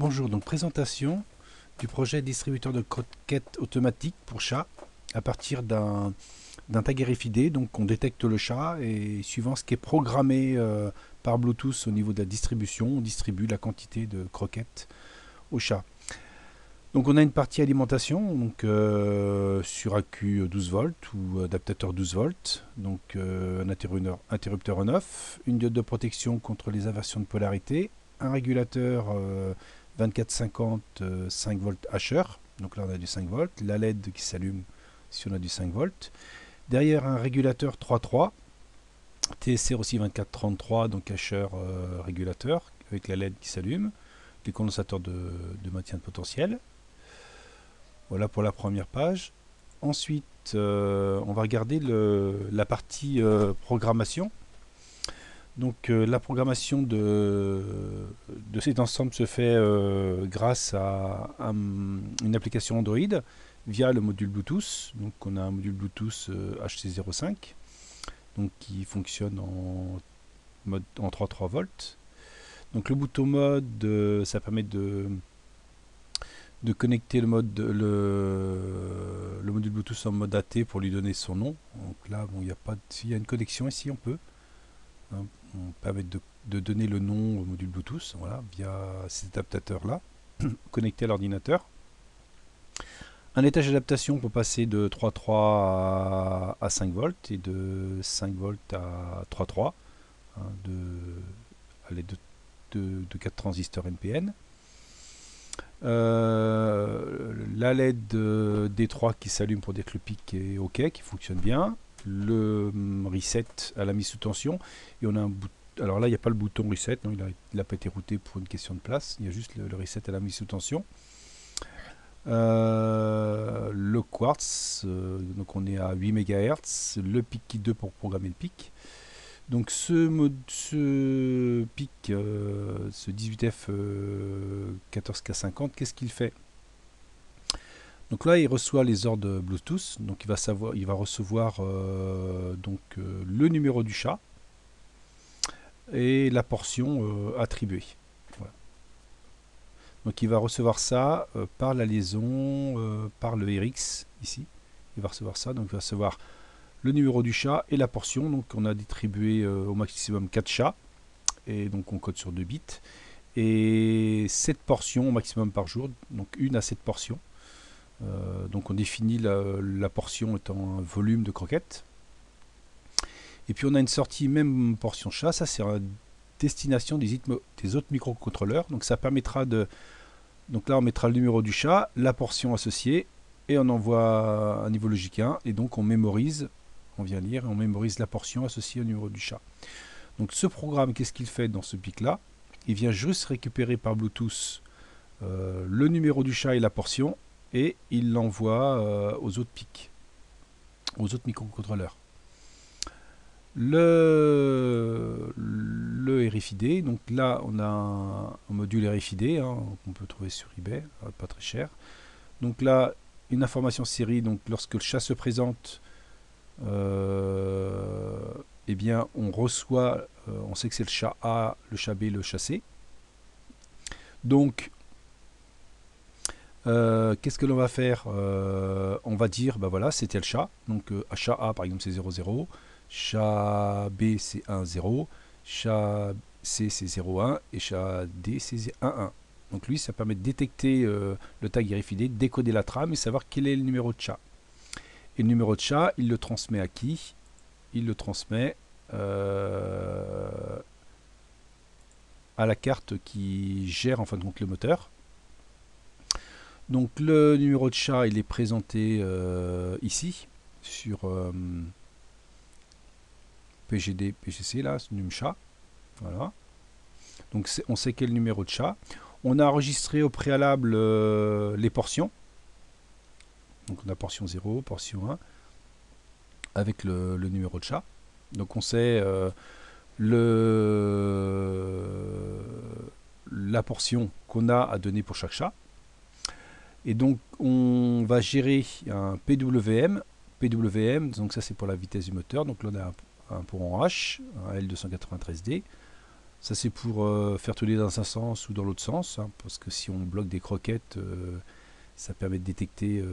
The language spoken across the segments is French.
Bonjour, donc présentation du projet distributeur de croquettes automatique pour chat à partir d'un tag RFID. Donc on détecte le chat et suivant ce qui est programmé par Bluetooth au niveau de la distribution, on distribue la quantité de croquettes au chat. Donc on a une partie alimentation donc, sur AQ 12 volts ou adaptateur 12 volts, donc un interrupteur on-off, une diode de protection contre les inversions de polarité, un régulateur 24-50 5 volts Asher, donc là on a du 5 volts, la LED qui s'allume si on a du 5 volts, derrière un régulateur 3.3, TSR aussi 24-33, donc Asher régulateur avec la LED qui s'allume, les condensateurs de maintien de potentiel. Voilà pour la première page. Ensuite, on va regarder la partie programmation. Donc la programmation de cet ensemble se fait grâce à une application Android via le module Bluetooth. Donc on a un module Bluetooth HC05 donc, qui fonctionne en 3.3 volts. Donc le bouton mode, ça permet de connecter le module Bluetooth en mode AT pour lui donner son nom. Donc là, bon, s'il y a une connexion ici, on peut. Hein, on permet de donner le nom au module Bluetooth, voilà, via cet adaptateur-là, connecté à l'ordinateur. Un étage d'adaptation pour passer de 3.3 à 5 volts et de 5 volts à 3.3, hein, à l'aide de 4 transistors NPN. La LED D3 qui s'allume pour dire que le pic est OK, qui fonctionne bien. Le reset à la mise sous tension. Et on a un bouton. Alors là, il n'y a pas le bouton reset, non, il n'a pas été routé pour une question de place. Il y a juste le reset à la mise sous tension. Le quartz, donc on est à 8 MHz. Le pic kit 2 pour programmer le pic. Donc ce pic, ce 18F 14K50, qu'est-ce qu'il fait? Donc là, il reçoit les ordres Bluetooth. Donc il va recevoir le numéro du chat et la portion attribuée. Voilà. Donc il va recevoir ça par la liaison, par le RX ici. Il va recevoir ça. Donc il va recevoir le numéro du chat et la portion. Donc on a distribué au maximum 4 chats. Et donc on code sur 2 bits. Et 7 portions au maximum par jour. Donc une à 7 portions. Donc on définit la portion étant un volume de croquettes. Et puis on a une sortie même portion chat. Ça c'est à destination des autres microcontrôleurs. Donc ça permettra de... Donc là on mettra le numéro du chat, la portion associée. Et on envoie un niveau logique 1. Et donc on mémorise... On vient lire et on mémorise la portion associée au numéro du chat. Donc ce programme, qu'est-ce qu'il fait dans ce pic-là? Il vient juste récupérer par Bluetooth le numéro du chat et la portion et il l'envoie aux autres pics, aux autres microcontrôleurs. Le RFID, donc là on a un module RFID hein, qu'on peut trouver sur eBay, pas très cher. Donc là, une information série, donc lorsque le chat se présente, eh bien on reçoit, on sait que c'est le chat A, le chat B, le chat C. Donc qu'est-ce que l'on va faire? On va dire, bah voilà, c'était le chat. Donc chat A par exemple c'est 00, chat B c'est 10, chat C c'est 01 et chat D c'est 11. Donc lui ça permet de détecter le tag RFID, décoder la trame et savoir quel est le numéro de chat. Et le numéro de chat, il le transmet à qui? Il le transmet à la carte qui gère en fin de compte le moteur. Donc le numéro de chat, il est présenté ici sur PGD, PGC, là, c'est num chat. Voilà. Donc on sait quel numéro de chat. On a enregistré au préalable les portions. Donc on a portion 0, portion 1, avec le numéro de chat. Donc on sait la portion qu'on a à donner pour chaque chat. Et donc on va gérer un PWM. PWM, donc ça c'est pour la vitesse du moteur. Donc là on a un port en H, un L293D. Ça c'est pour faire tourner dans un sens ou dans l'autre sens, hein, parce que si on bloque des croquettes, ça permet de détecter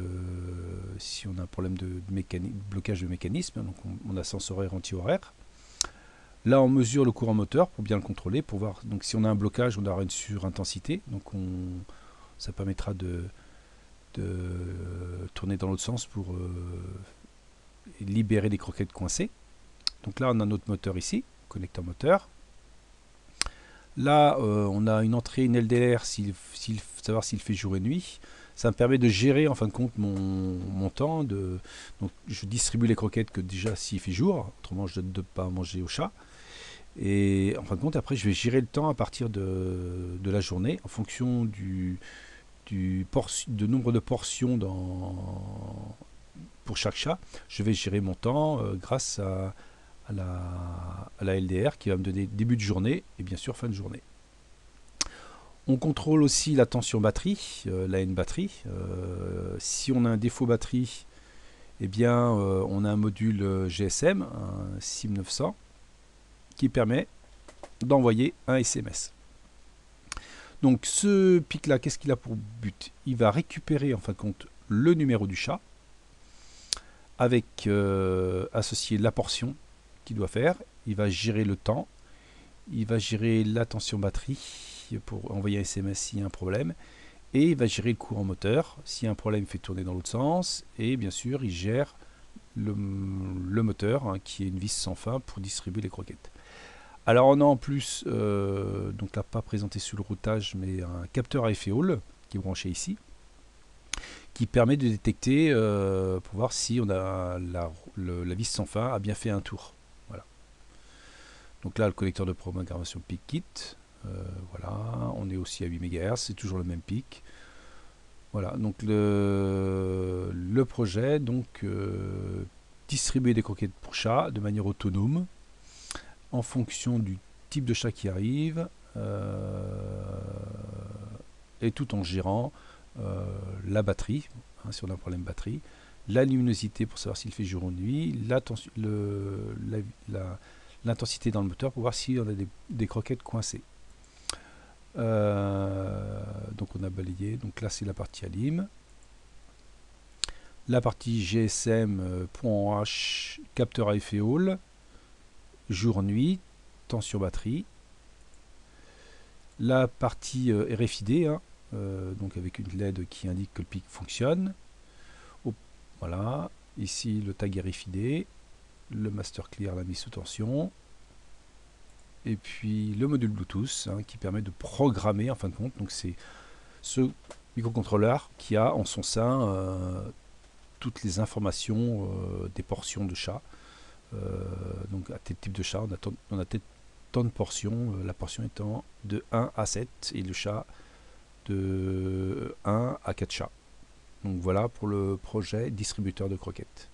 si on a un problème de blocage de mécanisme, donc on a sens horaire, anti-horaire. Là on mesure le courant moteur pour bien le contrôler, pour voir donc si on a un blocage, on aura une surintensité, donc ça permettra de tourner dans l'autre sens pour libérer les croquettes coincées. Donc là on a notre moteur ici, connecteur moteur. Là, on a une entrée, une LDR, savoir s'il fait jour et nuit. Ça me permet de gérer en fin de compte mon temps. Donc, je distribue les croquettes que déjà s'il fait jour, autrement je ne donne pas à manger au chat. Et en fin de compte, après, je vais gérer le temps à partir de la journée en fonction du nombre de portions pour chaque chat. Je vais gérer mon temps grâce à la LDR qui va me donner début de journée et bien sûr fin de journée. On contrôle aussi la tension batterie, la N batterie. Si on a un défaut batterie, eh bien on a un module GSM, un SIM 900, qui permet d'envoyer un SMS. Donc ce pic là, qu'est-ce qu'il a pour but? Il va récupérer en fin de compte le numéro du chat avec associé la portion qu'il doit faire. Il va gérer le temps, il va gérer la tension batterie pour envoyer un SMS s'il y a un problème, et il va gérer le courant moteur s'il y a un problème, il fait tourner dans l'autre sens, et bien sûr il gère le moteur hein, qui est une vis sans fin pour distribuer les croquettes. Alors on a en plus, donc là pas présenté sur le routage, mais un capteur à effet Hall qui est branché ici, qui permet de détecter pour voir si on a la vis sans fin a bien fait un tour. Voilà. Donc là le connecteur de programmation pic kit, voilà, on est aussi à 8 MHz, c'est toujours le même pic. Voilà, donc le projet, donc distribuer des croquettes pour chat de manière autonome en fonction du type de chat qui arrive et tout en gérant la batterie, hein, si on a un problème batterie, la luminosité pour savoir s'il fait jour ou nuit, l'intensité dans le moteur pour voir si on a des croquettes coincées. Donc on a balayé, donc là c'est la partie alim, la partie GSM, point H, capteur à effet Hall, jour-nuit, tension batterie, la partie RFID, hein, donc avec une LED qui indique que le pic fonctionne. Voilà, ici le tag RFID, le master clear, la mise sous tension, et puis le module Bluetooth hein, qui permet de programmer en fin de compte. Donc c'est ce microcontrôleur qui a en son sein toutes les informations des portions de chat. Donc à tel type de chat, on a tant de portions, la portion étant de 1 à 7 et le chat de 1 à 4 chats. Donc voilà pour le projet distributeur de croquettes.